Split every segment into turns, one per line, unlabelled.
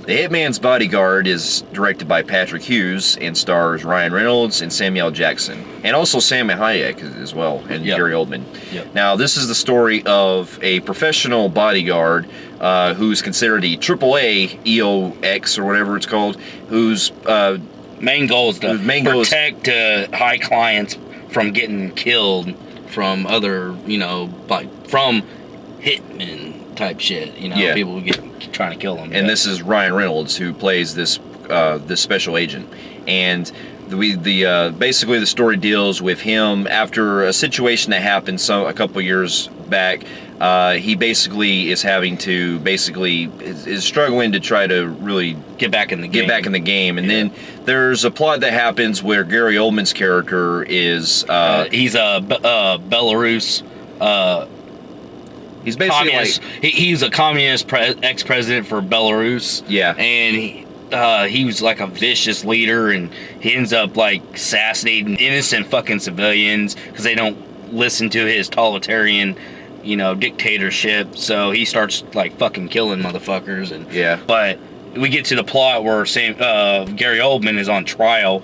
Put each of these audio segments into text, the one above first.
The Hitman's Bodyguard is directed by Patrick Hughes and stars Ryan Reynolds and Samuel Jackson. And also Sam Hayek as well, and Gary Oldman.
Yep.
Now, this is the story of a professional bodyguard who's considered a AAA EOX, or whatever it's called, whose
main goal is to protect high clients from getting killed from other, from hitmen type shit. People trying to kill them.
And this is Ryan Reynolds who plays this special agent. And basically the story deals with him after a situation that happened a couple years back. He basically is having to is struggling to try to really
get back in the game.
And then there's a plot that happens where Gary Oldman's character is
he's a Belarus.
He's basically
communist. He's a communist ex-president for Belarus.
Yeah,
and he was like a vicious leader, and he ends up like assassinating innocent fucking civilians because they don't listen to his totalitarian, dictatorship. So he starts like fucking killing motherfuckers. But we get to the plot where Gary Oldman is on trial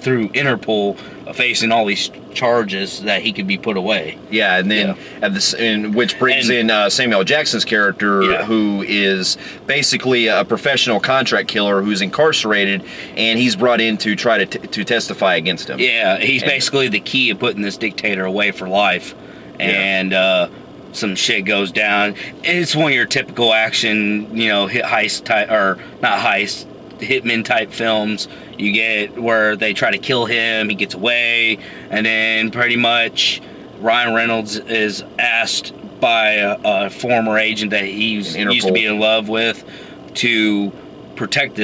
through Interpol, facing all these charges that he could be put away.
Yeah, and then which brings in Samuel Jackson's character, who is basically a professional contract killer who's incarcerated, and he's brought in to try to testify against him.
Yeah, he's basically the key of putting this dictator away for life, and some shit goes down. It's one of your typical action, heist type, or not heist, hitman type films. You get where they try to kill him, he gets away, and then pretty much Ryan Reynolds is asked by a former agent that he used to be in love with to protect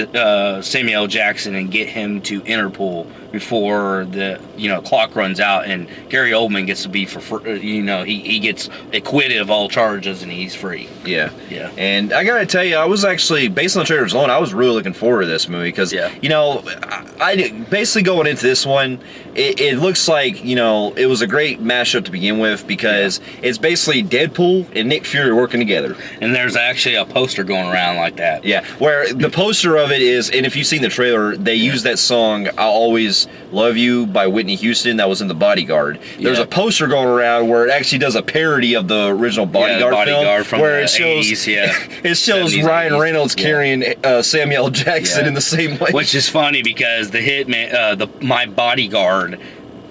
Samuel Jackson and get him to Interpol before the clock runs out, and Gary Oldman gets to be he gets acquitted of all charges and he's free.
Yeah. And I gotta tell you, I was actually, based on the trailers alone, I was really looking forward to this movie because I basically going into this one, it looks like it was a great mashup to begin with because it's basically Deadpool and Nick Fury working together.
And there's actually a poster going around like that.
Yeah, where the poster of it is, and if you've seen the trailer, they use that song "I'll Always Love You" by Whitney Houston that was in the Bodyguard. There's a poster going around where it actually does a parody of the original Bodyguard film,
from
where
it shows 80s,
it shows
70s,
Ryan
80s.
Reynolds carrying Samuel Jackson in the same way.
Which is funny because the Hitman, My Bodyguard,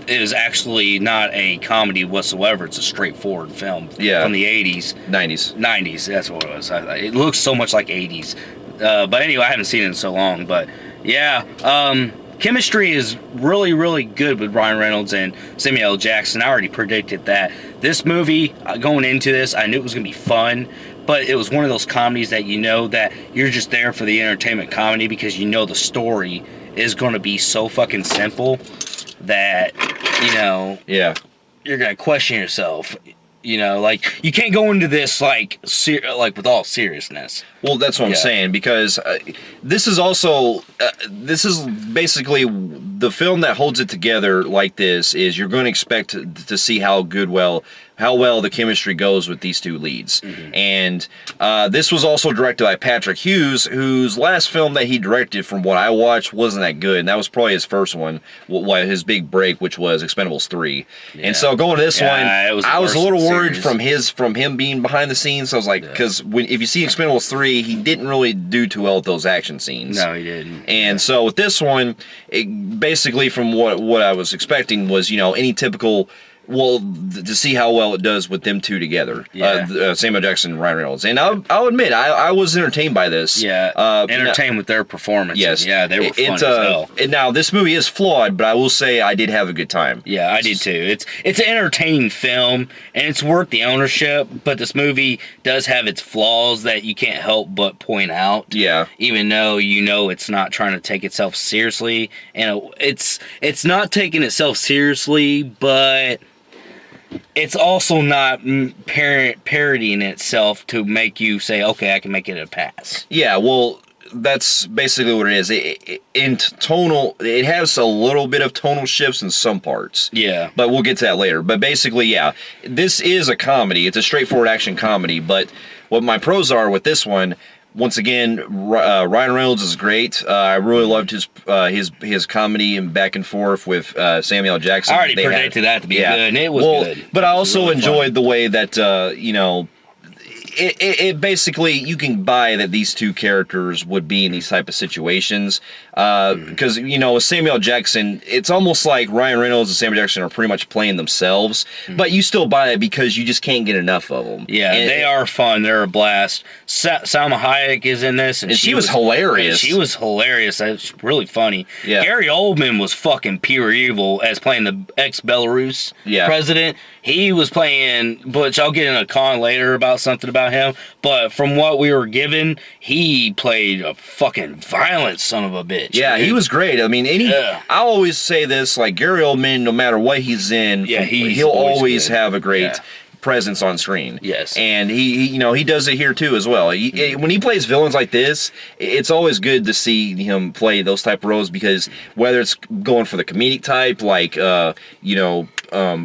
is actually not a comedy whatsoever. It's a straightforward film from the 80s. 90s, that's what it was. It looks so much like 80s. But anyway, I haven't seen it in so long. But chemistry is really, really good with Ryan Reynolds and Samuel Jackson. I already predicted that. This movie, going into this, I knew it was going to be fun, but it was one of those comedies that that you're just there for the entertainment comedy because the story is going to be so fucking simple that, you're going to question yourself. Like, you can't go into this with all seriousness.
Well, that's what I'm saying, because this is also this is basically the film that holds it together. Like this is, you're going to expect to see how well the chemistry goes with these two leads.
Mm-hmm.
And this was also directed by Patrick Hughes, whose last film that he directed, from what I watched, wasn't that good, and that was probably his first one, his big break, which was Expendables 3. And so going to this one, I was a little worried from him being behind the scenes. So I was like, because if you see Expendables 3, he didn't really do too well with those action scenes.
No, he didn't.
And so with this one, basically from what I was expecting was, any typical, to see how well it does with them two together. Samuel Jackson and Ryan Reynolds. And I'll admit, I was entertained by this.
Entertained with their performances.
Yes.
Yeah, they were fun as hell.
Now, this movie is flawed, but I will say I did have a good time.
Yeah, I did too. It's an entertaining film, and it's worth the ownership, but this movie does have its flaws that you can't help but point out.
Yeah.
Even though it's not trying to take itself seriously. And it's not taking itself seriously, but it's also not parodying itself to make you say, okay, I can make it a pass.
Yeah, well, that's basically what it is. It has a little bit of tonal shifts in some parts.
Yeah.
But we'll get to that later. But basically, this is a comedy. It's a straightforward action comedy. But what my pros are with this one, once again, Ryan Reynolds is great. I really loved his comedy and back and forth with Samuel L. Jackson.
I already predicted that to be good, and it was good.
But I also really enjoyed the way that it basically, you can buy that these two characters would be in these type of situations. Because, with Samuel Jackson, it's almost like Ryan Reynolds and Samuel Jackson are pretty much playing themselves, but you still buy it because you just can't get enough of them.
Yeah, and they are fun. They're a blast. Salma Hayek is in this, and
she was hilarious.
She was hilarious. That's really funny.
Yeah.
Gary Oldman was fucking pure evil as playing the ex-Belarus president. He was playing, which I'll get in a con later about something about him, but from what we were given, he played a fucking violent son of a bitch.
Yeah, dude. He was great. I mean, I always say this, like, Gary Oldman, no matter what he's in, he'll always have a great presence on screen.
Yes.
And he does it here too as well. When he plays villains like this, it's always good to see him play those type of roles, because whether it's going for the comedic type, like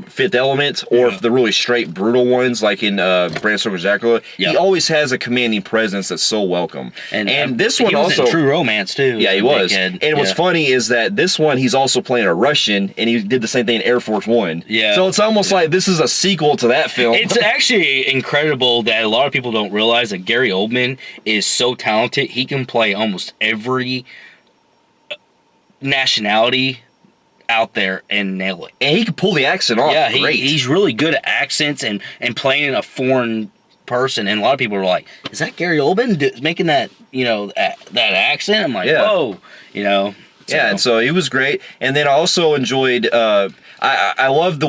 Fifth Element, or if the really straight brutal ones like in Bram Stoker's Dracula, he always has a commanding presence that's so welcome. And this one also
in True Romance too.
Yeah, he was. And what's funny is that this one he's also playing a Russian, and he did the same thing in Air Force One.
Yeah.
So it's almost like this is a sequel to that film.
It's actually incredible that a lot of people don't realize that Gary Oldman is so talented. He can play almost every nationality out there and nail it.
And he can pull the accent off.
Yeah,
great.
He's really good at accents and playing a foreign person. And a lot of people are like, "Is that Gary Oldman making that that accent?" I'm like, "Whoa,"
Yeah, and so he was great. And then I also enjoyed. I love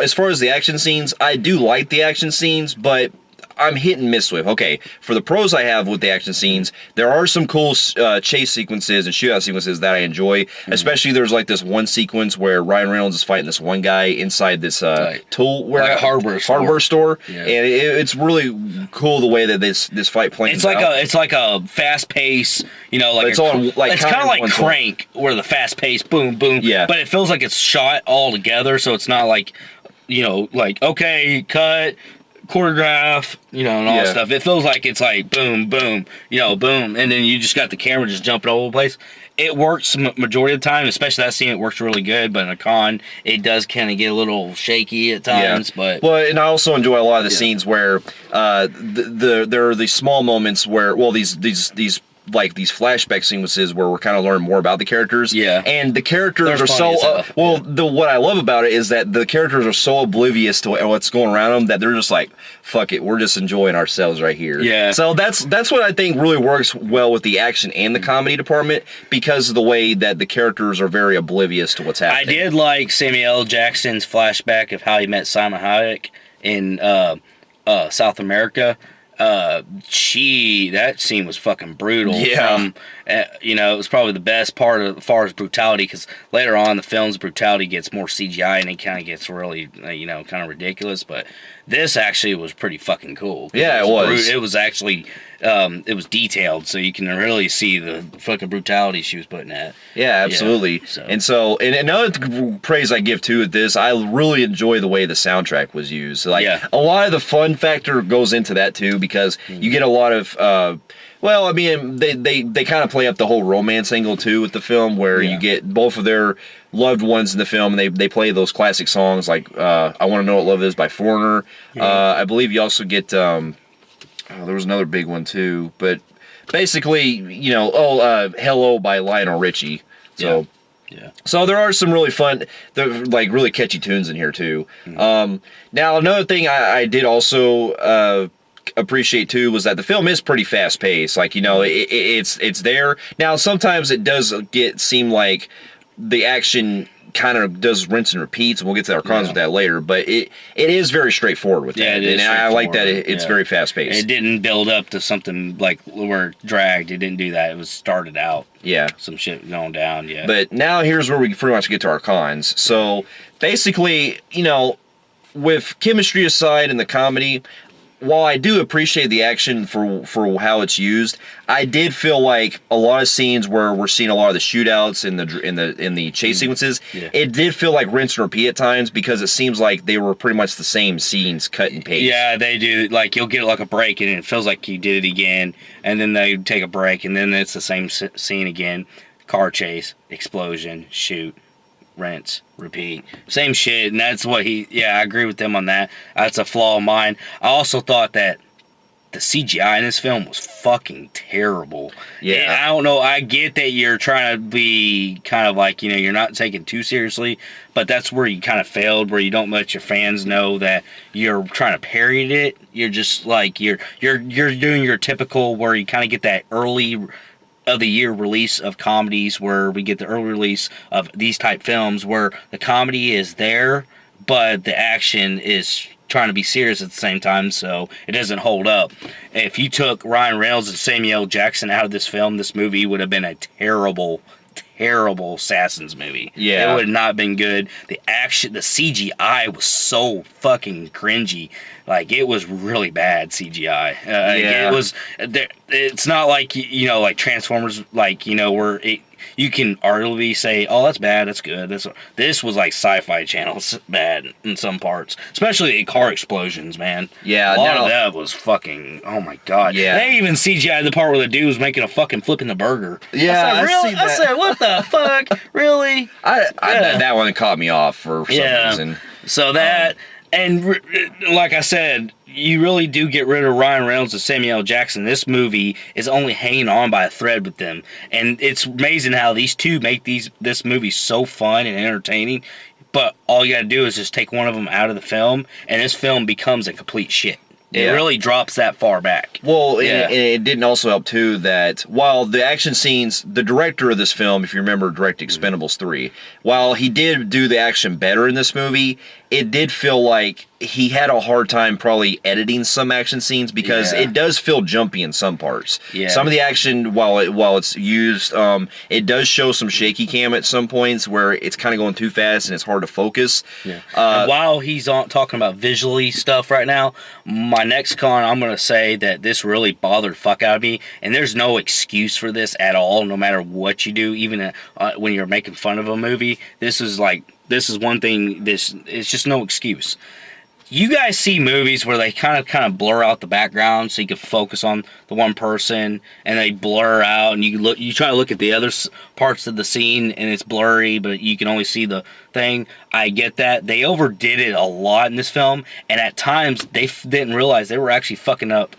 as far as the action scenes, I do like the action scenes, but I'm hit and miss with. Okay, for the pros I have with the action scenes, there are some cool chase sequences and shootout sequences that I enjoy. Especially there's like this one sequence where Ryan Reynolds is fighting this one guy inside this tool hardware store, and it's really cool the way that this fight plays out.
It's like a fast pace, it's kind of like Crank, where the fast pace, boom, boom.
Yeah.
But it feels like it's shot all together, so it's not like okay, cut, choreograph, and all that stuff. It feels like it's like boom, boom, boom, and then you just got the camera just jumping all over the place. It works majority of the time, especially that scene. It works really good, but in a con, it does kind of get a little shaky at times.
Yeah. And I also enjoy a lot of the scenes where there are these small moments where these flashback sequences where we're kind of learning more about the characters.
Yeah.
And the characters are so... what I love about it is that the characters are so oblivious to what's going around them that they're just like, fuck it, we're just enjoying ourselves right here.
Yeah.
So that's what I think really works well with the action and the comedy department, because of the way that the characters are very oblivious to what's happening.
I did like Samuel L. Jackson's flashback of how he met Salma Hayek in South America. That scene was fucking brutal.
Yeah.
It was probably the best part as far as brutality, because later on the film's brutality gets more CGI and it kind of gets really, kind of ridiculous. But this actually was pretty fucking cool.
Yeah, it was.
It was actually, it was detailed, so you can really see the fucking brutality she was putting at.
Yeah, absolutely. Yeah, and another praise I give to this, I really enjoy the way the soundtrack was used. A lot of the fun factor goes into that too, because you get a lot of. They kind of play up the whole romance angle too with the film, where you get both of their loved ones in the film, and they play those classic songs like "I Want to Know What Love Is" by Foreigner. Yeah. I believe you also get there was another big one too, but basically "Hello" by Lionel Richie. So. Yeah. So there are some really fun, really catchy tunes in here too. Mm-hmm. Now another thing I did also appreciate too was that the film is pretty fast paced. It's there. Now sometimes it does seem like the action kind of does rinse and repeats, and we'll get to our cons with that later, but it is very straightforward with that. And I like that it's very fast paced.
It didn't build up to something like where dragged. It didn't do that. It was started out.
Yeah.
Some shit going down, yeah.
But now here's where we pretty much get to our cons. So basically, with chemistry aside and the comedy, while I do appreciate the action for how it's used, I did feel like a lot of scenes where we're seeing a lot of the shootouts in the chase sequences, it did feel like rinse and repeat at times because it seems like they were pretty much the same scenes cut and paste.
Yeah, they do. Like you'll get like a break and it feels like you did it again, and then they take a break and then it's the same scene again. Car chase, explosion, shoot, rinse, repeat. Same shit, and that's what I agree with them on that. That's a flaw of mine. I also thought that the CGI in this film was fucking terrible.
Yeah.
And I don't know, I get that you're trying to be kind of like, you're not taken too seriously, but that's where you kind of failed, where you don't let your fans know that you're trying to parody it. You're just like, you're doing your typical where you kind of get that early of the year release of comedies where we get the early release of these type films where the comedy is there, but the action is trying to be serious at the same time, so it doesn't hold up. If you took Ryan Reynolds and Samuel L. Jackson out of this film, this movie would have been a terrible Assassins movie.
Yeah.
It would have not been good. The action, the CGI was so fucking cringy. Like, it was really bad CGI. It was, it's not like, like Transformers, like, where you can arguably say, oh, that's bad, that's good. This was like Sci-Fi Channel's bad in some parts, especially the car explosions, man.
Yeah,
a lot of that was fucking, oh my god.
Yeah.
They even CGI the part where the dude was making a fucking flip in the burger.
Yeah,
I said, what the fuck? Really?
That one caught me off for some reason.
So that, and like I said, you really do get rid of Ryan Reynolds and Samuel L. Jackson. This movie is only hanging on by a thread with them. And it's amazing how these two make this movie so fun and entertaining. But all you gotta do is just take one of them out of the film, and this film becomes a complete shit. It really drops that far back.
Well, and it didn't also help, too, that while the action scenes, the director of this film, if you remember, directed Expendables 3, while he did do the action better in this movie, it did feel like he had a hard time probably editing some action scenes because it does feel jumpy in some parts.
Yeah.
Some of the action, while it's used, it does show some shaky cam at some points where it's kind of going too fast and it's hard to focus.
Yeah. And while he's talking about visually stuff right now, my next con, I'm going to say that this really bothered the fuck out of me, and there's no excuse for this at all, no matter what you do, even when you're making fun of a movie. This is one thing, it's just no excuse. You guys see movies where they kind of blur out the background so you can focus on the one person, and they blur out, and you try to look at the other parts of the scene, and it's blurry, but you can only see the thing. I get that. They overdid it a lot in this film, and at times they didn't realize they were actually fucking up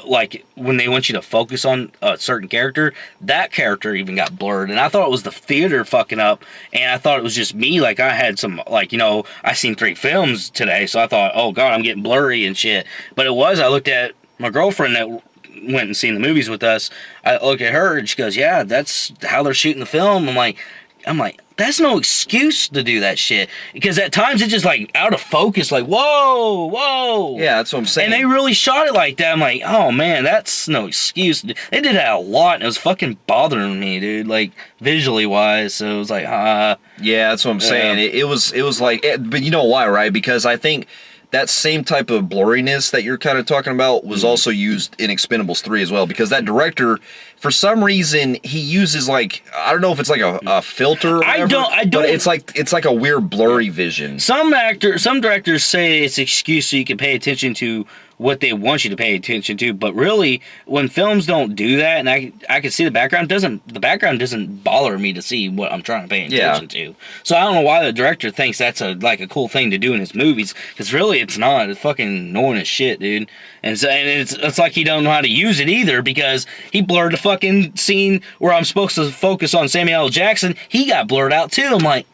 like when they want you to focus on a certain character, that character even got blurred, and I thought it was the theater fucking up, and I thought it was just me. Like, I had some, like, I seen 3 films today, so I thought, oh god, I'm getting blurry and shit. But I looked at my girlfriend that went and seen the movies with us. I look at her and she goes, yeah, that's how they're shooting the film. I'm like, that's no excuse to do that shit. Because at times it's just like out of focus, like, whoa.
Yeah, that's what I'm saying.
And they really shot it like that. I'm like, oh man, that's no excuse. They did that a lot, and it was fucking bothering me, dude. Like, visually wise. So it was like,
yeah, that's what I'm saying. It was like, but you know why, right? Because I think that same type of blurriness that you're kind of talking about was also used in Expendables 3 as well, because that director, for some reason, he uses, like, I don't know if it's like a filter or whatever,
I don't.
but it's like a weird blurry vision.
Some directors say it's an excuse so you can pay attention to what they want you to pay attention to, but really, when films don't do that, and I can see the background doesn't bother me to see what I'm trying to pay attention to. So I don't know why the director thinks that's a cool thing to do in his movies, because really it's not. It's fucking annoying as shit, dude. And it's like he don't know how to use it either, because he blurred the fucking scene where I'm supposed to focus on Samuel L. Jackson. He got blurred out too. I'm like,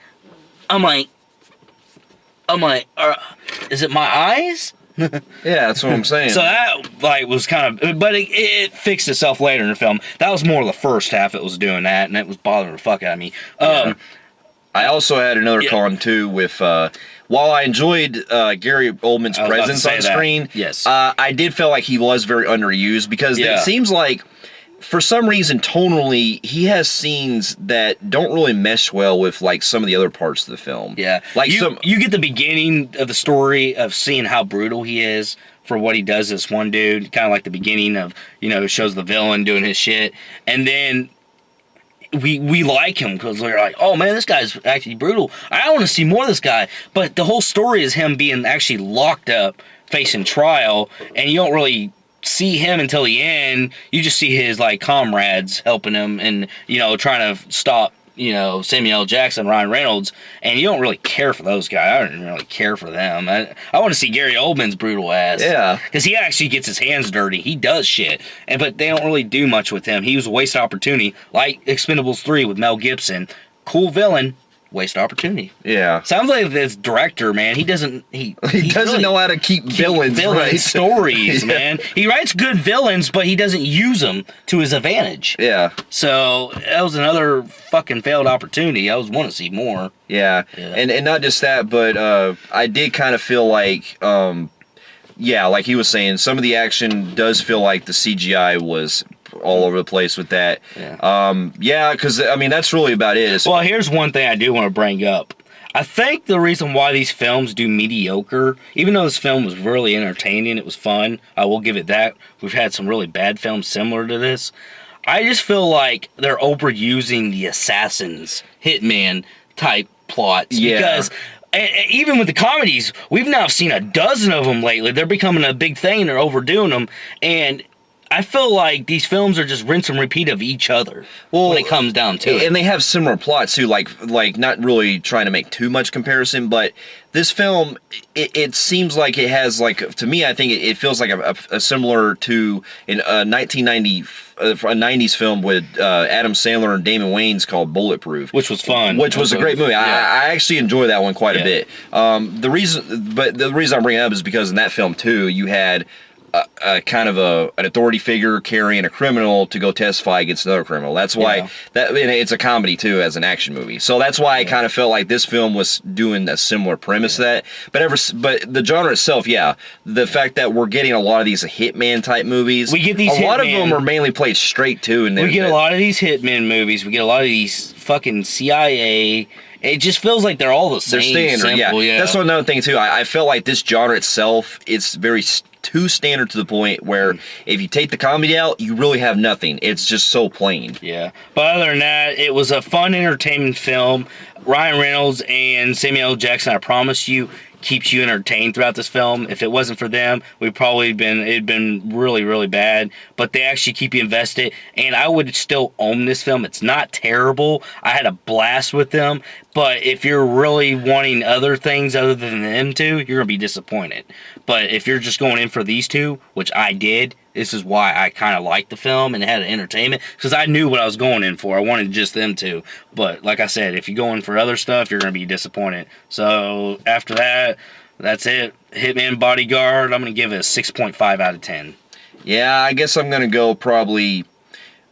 is it my eyes?
Yeah, that's what I'm saying.
So that was kind of, but it fixed itself later in the film. That was more the first half it was doing that, and it was bothering the fuck out of me.
I also had another con too with, while I enjoyed Gary Oldman's presence on screen,
yes,
I did feel like he was very underused, because it seems like, for some reason, tonally, he has scenes that don't really mesh well with, like, some of the other parts of the film.
Yeah.
Like,
you get the beginning of the story of seeing how brutal he is for what he does. This one dude, kind of like the beginning of, shows the villain doing his shit, and then we like him because we're like, oh man, this guy's actually brutal. I want to see more of this guy. But the whole story is him being actually locked up, facing trial, and you don't really see him until the end. You just see his like comrades helping him and trying to stop Samuel L. Jackson, Ryan Reynolds, and you don't really care for those guys. I don't really care for them. I want to see Gary Oldman's brutal ass.
Yeah.
Because he actually gets his hands dirty. He does shit. But they don't really do much with him. He was a waste of opportunity, like Expendables 3 with Mel Gibson. Cool villain. Waste opportunity.
Yeah.
Sounds like this director, man. He doesn't
doesn't
really
know how to keep villains right.
stories,
Yeah.
man. He writes good villains, but he doesn't use them to his advantage.
Yeah.
So that was another fucking failed opportunity. I was want to see more.
Yeah. And not just that, but I did kind of feel like like he was saying, some of the action does feel like the CGI was all over the place with that. Yeah. Because I mean, that's really about it.
Well, here's one thing I do want to bring up. I think the reason why these films do mediocre, even though this film was really entertaining, it was fun, I will give it that. We've had some really bad films similar to this. I just feel like they're overusing the assassins, hitman type plots.
Yeah.
Because even with the comedies, we've now seen a dozen of them lately. They're becoming a big thing. They're overdoing them. And I feel like these films are just rinse and repeat of each other when it comes down to it.
And they have similar plots too, like not really trying to make too much comparison, but this film, it seems like it has, like, to me, I think it feels like a similar to in a 1990 a 90s film with Adam Sandler and Damon Wayans called Bulletproof,
which was fun.
Which was a great movie.
Yeah.
I actually enjoy that one quite a bit. The reason I'm bringing it up is because in that film too, you had a kind of an authority figure carrying a criminal to go testify against another criminal. That's why it's a comedy too, as an action movie. So that's why I kind of felt like this film was doing a similar premise to that. But the genre itself, the fact that we're getting a lot of these Hitman type movies,
we get these.
A lot of them are mainly played straight too, and
we get a lot of these Hitman movies. We get a lot of these fucking CIA. It just feels like they're all the same.
They're standard,
simple,
That's another thing too. I felt like this genre itself, it's very too standard to the point where if you take the comedy out, you really have nothing. It's just so plain.
Yeah. But other than that, it was a fun, entertainment film. Ryan Reynolds and Samuel L. Jackson, I promise you, keeps you entertained throughout this film. If it wasn't for them, it'd been really, really bad. But they actually keep you invested, and I would still own this film. It's not terrible. I had a blast with them, but if you're really wanting other things other than them two, you're gonna be disappointed. But if you're just going in for these two, which I did, this is why I kind of liked the film and had an entertainment, because I knew what I was going in for. I wanted just them two. But like I said, if you go in for other stuff, you're going to be disappointed. So after that, that's it. Hitman Bodyguard, I'm going to give it a 6.5 out of 10.
Yeah, I guess I'm going to go probably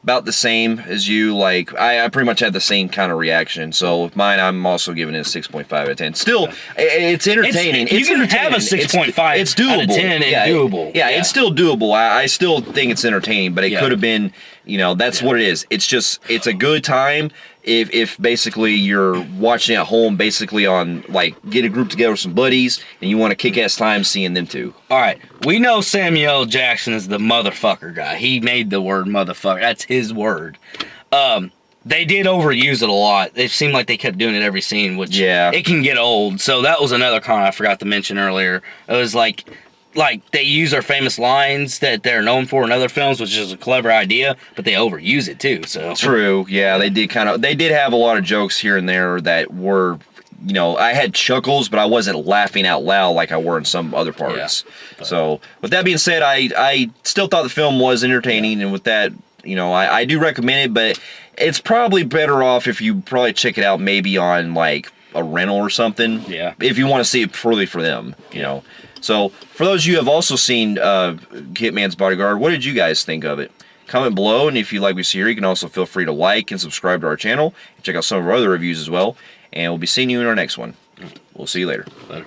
about the same as you. Like, I pretty much had the same kind of reaction. So with mine, I'm also giving it a 6.5 out of 10. Still, it's entertaining.
You can have a 6.5
it's doable.
out of 10 and doable.
Yeah, it's still doable. I still think it's entertaining, but it could have been, that's what it is. It's just, it's a good time if basically you're watching at home, basically on, like, get a group together with some buddies, and you want a kick-ass time seeing them two.
All right, we know Samuel L. Jackson is the motherfucker guy. He made the word motherfucker. That's his word. They did overuse it a lot. It seemed like they kept doing it every scene, which it can get old. So that was another con I forgot to mention earlier. It was like they use their famous lines that they're known for in other films, which is a clever idea, but they overuse it too. So
true, they did have a lot of jokes here and there that were, I had chuckles, but I wasn't laughing out loud like I were in some other parts. So with that being said, I still thought the film was entertaining, and with that, I do recommend it, but it's probably better off if you probably check it out maybe on like a rental or something. Yeah. If you want to see it purely for them, So, for those of you who have also seen Hitman's Bodyguard, what did you guys think of it? Comment below, and if you like what you see here, you can also feel free to like and subscribe to our channel. And check out some of our other reviews as well. And we'll be seeing you in our next one. We'll see you later.
Later.